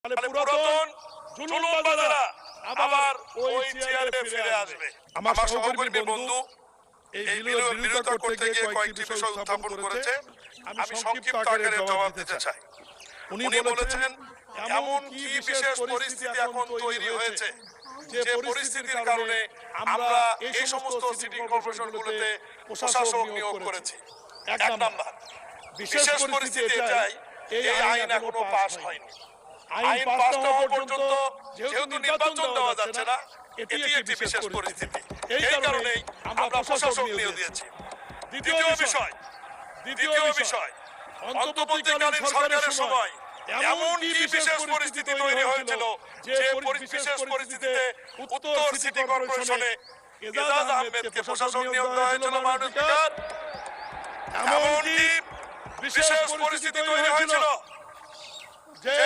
তাহলে পুরাতন জুলুমবাজেরা আবার ওই চেয়ারে ফিরে আসবে। আমার সহকর্মী বন্ধু এই বিরোধিতা করতে গিয়ে কয়েকটি বিষয় উত্থাপন করেছে, আমি সংক্ষিপ্ত আকারে জবাব দিতে চাই। উনি বলেছেন এমন কি বিশেষ পরিস্থিতি এখন তৈরি হয়েছে যে পরিস্থিতির কারণে আমরা এই সমস্ত সিটি কর্পোরেশনগুলোতে প্রশাসক নিয়োগ করেছি। এক নাম্বার, বিশেষ পরিস্থিতি এটাই, এই আইন এখনো পাস হয়নি। আইন পাস না হওয়া পর্যন্ত যেহেতু নির্বাচন দেওয়া যাচ্ছে না, এটি একটি বিশেষ পরিস্থিতি। এই কারণেই আমরা প্রশাসক নিয়োগ দিয়েছি। দ্বিতীয় বিষয়, অন্তর্বর্তীকালীন সরকারের সময় এমন কি বিশেষ পরিস্থিতি তৈরি হয়েছিল যে বিশেষ পরিস্থিতিতে উত্তর সিটি কর্পোরেশনে এজাজ আহমেদকে প্রশাসক নিয়োগ দেওয়া হয়েছিল। মাননীয় স্পিকার, এমন কি বিশেষ পরিস্থিতি তৈরি হয়েছিল যে